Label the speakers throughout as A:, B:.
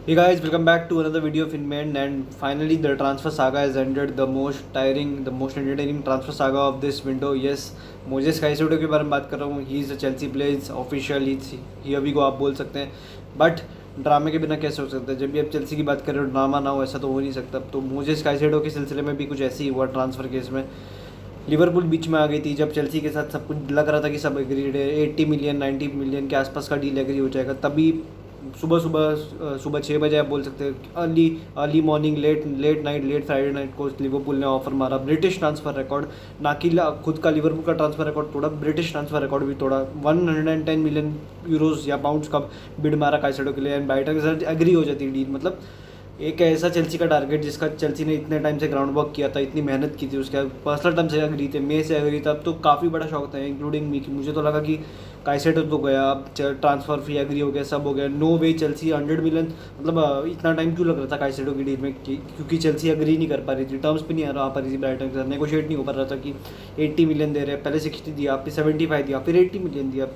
A: Hey guys, welcome back to another video of Inman, and finally the transfer saga has ended. The most tiring, the most entertaining transfer saga of this window. Yes, Moises Caicedo के बारे में बात कर रहा हूँ. He is a Chelsea players official, here we go आप बोल सकते हैं. बट ड्रामे के बिना कैसे हो सकता है? जब भी आप चेल्सी की बात कर रहे हो ड्रामा ना हो, ऐसा तो हो नहीं सकता. तो मोजेस काइसेडो के सिलसिले में भी कुछ ऐसे ही हुआ ट्रांसफ़र केस में. लिवरपूल बीच में आ गई थी जब चेल्सी के साथ सब कुछ लग रहा था कि सब एग्रीड है. 80 मिलियन 90 मिलियन के आसपास का डील एग्री हो जाएगा. तभी सुबह सुबह सुबह 6 बजे आप बोल सकते हैं, early early morning, late night, late Friday night को लिवरपूल ने ऑफर मारा. ब्रिटिश ट्रांसफ़र रिकॉर्ड, ना कि खुद का लिवरपूल का ट्रांसफ़र रिकॉर्ड तोड़ा, ब्रिटिश ट्रांसफ़र रिकॉर्ड भी तोड़ा. 110 मिलियन यूरोज़ या पाउंड्स का बिड मारा काइसेडो के लिए, एंड ब्राइटन के साथ एग्री हो जाती है डील. मतलब एक ऐसा चेल्सी का टारगेट जिसका चेल्सी ने इतने टाइम से ग्राउंड वर्क किया था, इतनी मेहनत की थी, उसके पर्सनल टर्म से अग्री थे, मे से अग्री था. अब तो काफ़ी बड़ा शौक था, इंक्लूडिंग मी. कि मुझे तो लगा कि काइसेडो तो गया, अब ट्रांसफ़र फी एग्री हो गया, सब हो गया. नो वे चेल्सी 100 मिलियन, मतलब इतना टाइम क्यों लग रहा था काइसेडो की डील में? क्योंकि चेल्सी अग्री नहीं कर पा रही थी, टर्म्स पे नहीं आ पा रही थी ब्राइटन के साथ. नेगोशिएट नहीं हो पा रहा था कि 80 मिलियन दे रहे हैं, पहले 60 दिया, फिर 75 दिया, फिर 80 मिलियन दिया.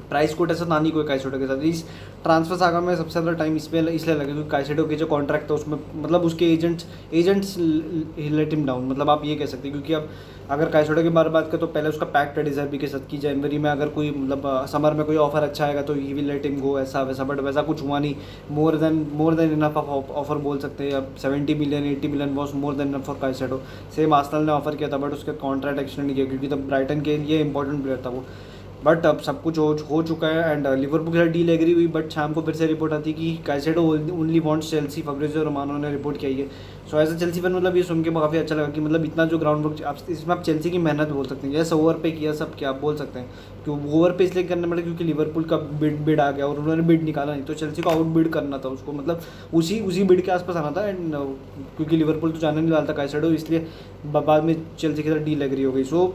A: प्राइस कोट ऐसा था नहीं कोई काइसेडो के साथ. इस ट्रांसफर सागा में सबसे ज़्यादा टाइम इसलिए लगे क्योंकि काइसेडो के जो कॉन्ट्रैक्ट था उसमें, मतलब उसके एजेंट्स लेट हिम डाउन, मतलब आप ये कह सकते हैं. क्योंकि अब अगर काइसेडो के बारे में बात करें तो पहले उसका पैक्ट है डिजर्बी के साथ कि जनवरी में अगर कोई, मतलब समर में कोई ऑफर अच्छा आएगा तो he will let him go, ऐसा वैसा. बट वैसा कुछ हुआ नहीं. मोर देन इनफ ऑफर बोल सकते हैं. अब 70 million 80 million was more than enough for Caicedo. Same Arsenal ने ऑफर किया था बट उसके कॉन्ट्रैक्ट एक्सटेंड नहीं किया क्योंकि तब ब्राइटन के लिए इंपॉर्टेंट प्लेयर था वो. बट अब सब कुछ हो चुका है एंड लिवरपूल के साथ डील एग्री हुई. बट शाम को फिर से रिपोर्ट आती कि Caicedo only wants Chelsea. Fabrizio Romano ने रिपोर्ट किया है. So as a Chelsea fan मतलब ये सुन के काफ़ी अच्छा लगा कि मतलब इतना जो ग्राउंड वर्क आप इसमें आप चेल्सी की मेहनत बोल सकते हैं. यस, ओवर पे किया सब क्या आप बोल सकते हैं. क्यों ओवर पे इसलिए करना पड़ा क्योंकि लिवरपूल का बिड आ गया और उन्होंने बिड निकाला नहीं, तो चेल्सी को आउट बिड करना था उसको, मतलब उसी बिड के आसपास आना था. एंड क्योंकि लिवरपूल तो जाने नहीं डालता काइसेडो, इसलिए बाद में चेल्सी के साथ डील एग्री हो गई. सो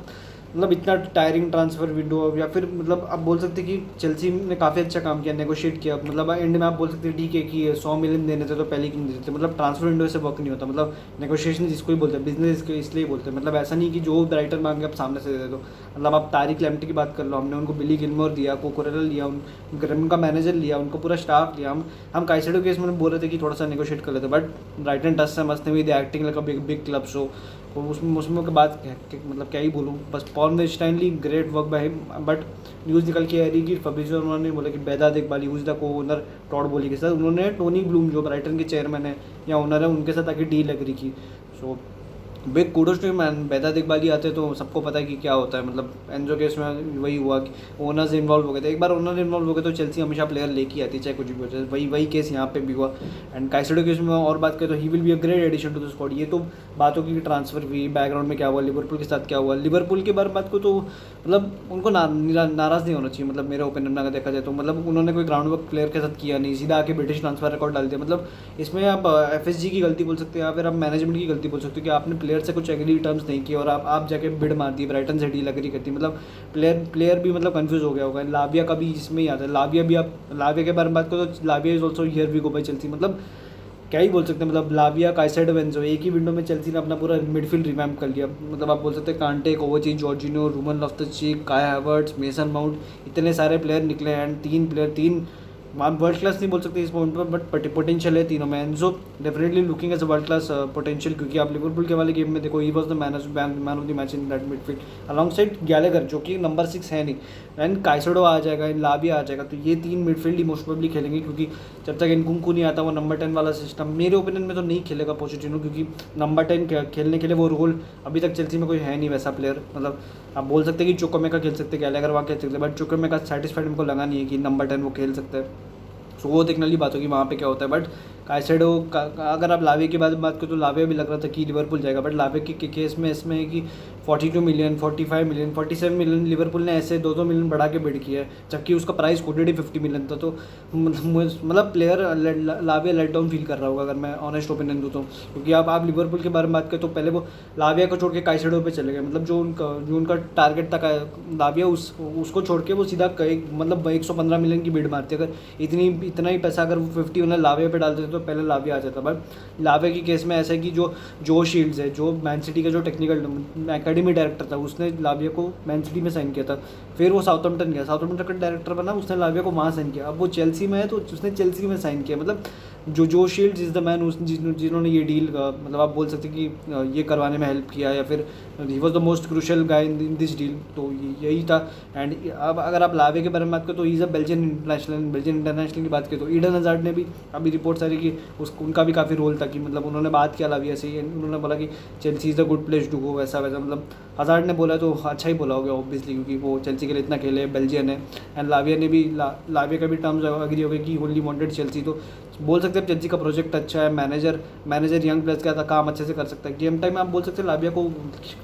A: मतलब इतना टायरिंग ट्रांसफ़र विंडो, या फिर मतलब आप बोल सकते हैं कि चेल्सी ने काफ़ी अच्छा काम किया, नेगोशिएट किया. मतलब एंड में आप बोल सकते हैं ठीक है कि 100 मिलियन देने थे तो पहले क्यों नहीं देते. मतलब ट्रांसफर विंडो से वर्क नहीं होता. मतलब नेगोशिएशन जिसको ही बोलते हैं, बिजनेस इसलिए बोलते हैं. मतलब ऐसा नहीं कि जो राइटर मांगे आप सामने से दे दो. मतलब आप तारिक लेम्टी की बात कर लो, हमने उनको बिली गिलमोर दिया, कोकोरेला लिया, उनका मैनेजर लिया, उनको पूरा स्टाफ लिया. हम काइसेडो केस में बोल रहे थे कि थोड़ा सा नेगोशिएट कर लेते, बट ब्राइटन टच से मस्त हुई, acting like a big club. So तो उसमें के बाद मतलब क्या ही बोलूँ. बस Paul Winstanley great work by him. But news निकल के आ रही कि फब्रिज़ियो रोमानो ने बोला कि बेदाद इकबाली, हुज द को ओनर टॉड बोली के साथ, उन्होंने टोनी ब्लूम जो ब्राइटन के चेयरमैन है या ओनर है उनके साथ आके डील एग्री की. So big kudos to man. Behdad Eghbali आते तो सबको पता है कि क्या होता है. मतलब एंजो केस में वही हुआ कि ओनर्स इन्वॉल्व हो गए थे. एक बार ओनर इन्वॉल्व हो गए तो चेल्सी हमेशा प्लेयर लेके आती है चाहे कुछ भी हो जाए. वही केस यहाँ पे भी हुआ. एंड काइसेडो केस में और बात करें तो he will be a great addition to the squad. ये तो बात होगी कि ट्रांसफर हुई, बैकग्राउंड में क्या हुआ, लिवरपूल के साथ क्या हुआ. लिवरपूल के बारे में बात को तो मतलब उनको नाराज़ नहीं होना चाहिए. मतलब मेरे ओपिनियन में अगर देखा जाए तो मतलब उन्होंने कोई ग्राउंड वर्क प्लेयर के साथ किया नहीं, सीधा आके ब्रिटिश ट्रांसफर रिकॉर्ड डाल दिया. मतलब इसमें आप FSG की गलती बोल सकते हैं या फिर आप मैनेजमेंट की गलती बोल सकते हो कि आपने प्लेयर से कुछ एग्री टर्म्स नहीं किए और आप जाके बिड मार दी, ब्राइटन से डील एग्री करती. मतलब प्लेयर भी मतलब कंफ्यूज हो गया होगा. लाविया का भी इसमें ही आता है. लाविया भी, आप लाविया के बारे में बात करो तो Lavia is also here we go by Chelsea. मतलब क्या ही बोल सकते हैं. मतलब लाविया, काइसेडो, वेंजो, एक ही विंडो में चेल्सी ने अपना पूरा मिडफील्ड रिवैम्प कर लिया. मतलब आप बोल सकते हैं कांटे, कोवाचिच, जॉर्जिनो, रूमन लॉफ्टस-चीक, काई हैवर्ट्स, मेसन माउंट, इतने सारे प्लेयर निकले. एंड तीन आप वर्ल्ड क्लास नहीं बोल सकते इस पॉइंट पर, बट पोटेंशियल है तीनों में. Enzo definitely looking as a world class potential. क्योंकि आप लिवरपूल के वाले गेम में देखो, he was the man of the match in that midfield alongside Gallagher जो कि नंबर 6 है नहीं. एंड काइसेडो आ जाएगा, इन लाविया आ जाएगा, तो ये तीन मिडफील्ड ही मोस्ट प्रोबेबली खेलेंगे. क्योंकि जब तक इनकुंकू नहीं आता वो नंबर 10 वाला सिस्टम मेरे ओपिनियन में तो नहीं खेलेगा पोचेटिनो. क्योंकि नंबर 10 खेलने के लिए वो रोल अभी तक चेल्सी में कोई है नहीं वैसा प्लेयर. मतलब आप बोल सकते हैं कि चोकोमेका खेल सकते, गैलेगर वहाँ खेल सकते, बट चोकोमेका सेटिस्फाइड मेरे को लगा नहीं है कि नंबर 10 वो खेल सकते हैं. सो वो देखने वाली बात होगी वहाँ पे क्या होता है. बट काइसेडो का अगर आप लावे की बात करें तो लावे भी लग रहा था कि लिवरपूल जाएगा. बट लावे के केस में इसमें है कि 42 मिलियन, 45 मिलियन, 47 मिलियन लिवरपूल ने ऐसे 2-2 मिलियन बढ़ा के बिड किया है, जबकि उसका प्राइस कोटेड ही 50 मिलियन था. तो मतलब प्लेयर लाविया लेट डाउन फील कर रहा होगा अगर मैं ऑनेस्ट ओपिनियन दूँ तो. क्योंकि आप लिवरपूल के बारे में बात करें तो पहले वो लाविया को छोड़ के काइसेडो पे चले गए. मतलब जो उनका टारगेट था लाविया, उसको छोड़ के वो सीधा मतलब 115 मिलियन की बिड मारती. अगर इतना ही पैसा अगर वो 50 उन्हें लाविया पे डालते तो पहले लाविया आ जाता। बट लाविया के केस में ऐसा है कि जो शील्ड्स है, जो मैन सिटी का जो टेक्निकल एकेडमी डायरेक्टर था, उसने लाविया को मैन सिटी में साइन किया था। फिर वो साउथहैम्पटन गया, साउथहैम्पटन का डायरेक्टर बना, उसने लाविया को वहाँ साइन किया। अब वो चेल्सी में है तो उसने चेल्सी में साइन किया। मतलब जो शील्ड्स इज़ द मैन जिन्होंने ये डील मतलब आप बोल सकते हैं कि ये करवाने में हेल्प किया, या फिर ही was the most crucial guy in this deal, तो यही था। एंड अब अगर आप लावे के बारे में बात करें तो इज़ अ बेल्जियन इंटरनेशनल की बात करें तो ईडन हज़ार्ड ने भी अभी रिपोर्ट्स आ रही कि उनका भी काफ़ी रोल था, कि मतलब उन्होंने बात किया लाविया से ही, उन्होंने बोला कि Chelsea is a good place to go, वैसा वैसा। मतलब हज़ार्ड ने बोला तो अच्छा ही बोला होगा ऑब्वियसली, क्योंकि वो चेल्सी के लिए इतना खेले, बेल्जियन है। एंड लाविया ने भी लाविया का भी टर्म्स अग्री हो गए कि ओनली वांटेड चेल्सी, तो बोल सकते हैं चेल्सी का प्रोजेक्ट अच्छा है, मैनेजर यंग प्लेयर्स का काम अच्छे से कर सकता है। गेम टाइम में आप बोल सकते हैं लाविया को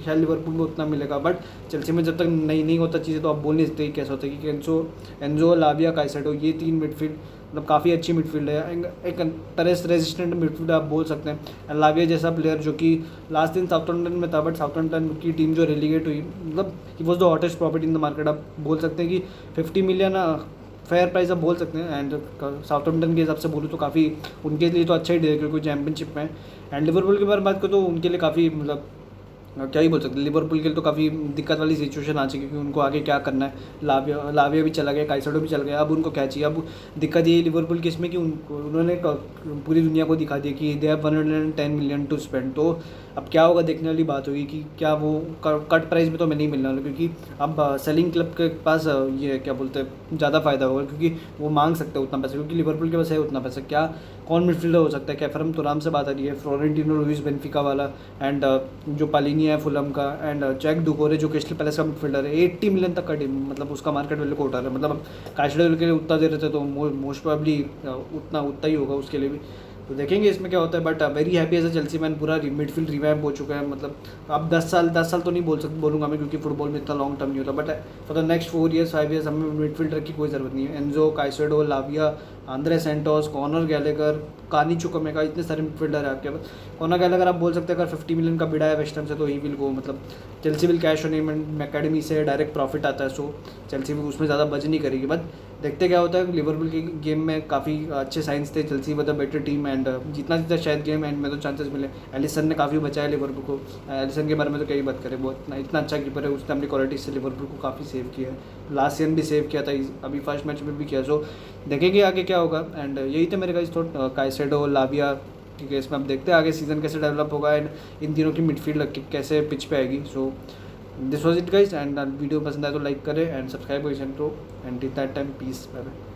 A: शायद लिवरपूल में उतना मिलेगा, बट चेल्सी में जब तक नहीं होता चीज़ें तो आप बोल नहीं सकते कैसा होता है कि एंजो लाविया काइसेडो ये तीन मिडफील्ड मतलब काफ़ी अच्छी मिडफील्ड है, एक प्रेस रेजिस्टेंट मिडफील्ड आप बोल सकते हैं। लाविया जैसा प्लेयर जो कि लास्ट दिन साउथहैम्पटन में था, बट साउथहैम्पटन की टीम जो रेलीगेट हुई, मतलब ही was the hottest property in the market. आप बोल सकते हैं कि 50 मिलियन फेयर प्राइस आप बोल सकते हैं। एंड साउथहैम्पटन के हिसाब से बोलूँ तो काफ़ी उनके लिए तो अच्छा ही डे, क्योंकि चैंपियनशिप में। एंड लिवरपूल के बारे में बात करूँ तो उनके लिए काफ़ी मतलब क्या ही बोल सकते हैं, लिवरपूल के लिए तो काफ़ी दिक्कत वाली सिचुएशन आ चुकी है, क्योंकि उनको आगे क्या करना है। लाविया भी चला गया, काइसेडो भी चल गया, अब उनको क्या चाहिए। अब दिक्कत ये लिवरपूल के इसमें कि उन्होंने पूरी दुनिया को दिखा दिया कि they have 110 million to spend. तो अब क्या होगा देखने वाली बात होगी कि क्या वो कट प्राइस में तो मैं नहीं मिलने वाला, क्योंकि अब सेलिंग क्लब के पास ये क्या बोलते हैं ज़्यादा फायदा होगा, क्योंकि वो मांग सकते हैं उतना पैसा, क्योंकि लिवरपूल के पास है उतना पैसा। क्या कौन मिडफील्डर हो सकता है, कैफरम तो आराम से बात आ रही है, फ्लोरेंटिनो लुइस बेनिफिका वाला, एंड जो पालिनी है फुलम का, एंड जैक डुकोरे जो क्रिस्टल पैलेस का मिडफील्डर है। 80 मिलियन तक का टीम, मतलब उसका मार्केट वैल्यू को उठा रहा है। मतलब काइसेडो के लिए उतना दे रहे थे तो मोस्ट प्रोबेबली उतना ही होगा उसके लिए भी। तो देखेंगे इसमें क्या होता है, but very happy as a Chelsea man. पूरा मिडफील्ड रिवैम्प हो चुका है। मतलब अब 10 साल तो नहीं बोलूँगा मैं, क्योंकि फुटबॉल में इतना लॉन्ग टर्म नहीं होता, but for the next 4 years 5 years हमें मिडफील्डर की कोई ज़रूरत नहीं है। Enzo, Caicedo, लाविया, Andre CentOS, Connor Gallagher, कानी चुकमेका, इतने सारे मिडफील्डर है आपके पास। कॉनर गैलेगर आप बोल सकते हैं अगर 50 मिलियन का बिड़ा है वेस्ट हैम से तो ही विल गो, मतलब Chelsea will cash on him, academy से डायरेक्ट प्रॉफिट आता है, सो चेल्सी भी उसमें ज़्यादा बच नहीं करेगी। बट देखते क्या होता है। लिवरपूल के गेम में काफ़ी अच्छे साइंस थे, Chelsea was the better team, and जीतना शायद गेम एंड में तो चांसेस मिले। एलिसन ने काफ़ी बचाया लिवरपूल को। एलिसन के बारे में तो क्या ही बात करें, बहुत इतना अच्छा कीपर है, उसने अपनी क्वालिटी से लिवरपूल को काफ़ी सेव किया है। लास्ट सीजन भी सेव किया था, अभी फर्स्ट मैच में भी किया। सो देखेंगे आगे क्या होगा। एंड यही थे मेरे गाइस थॉट काइसेडो, लाविया के केस में। अब देखते हैं आगे सीजन कैसे डेवलप होगा, एंड इन तीनों की मिडफील्ड कैसे पिच पे आएगी। So this was it guys, and video पसंद आए तो लाइक करें एंड सब्सक्राइब करें चैनल को, and till that time peace, bye bye.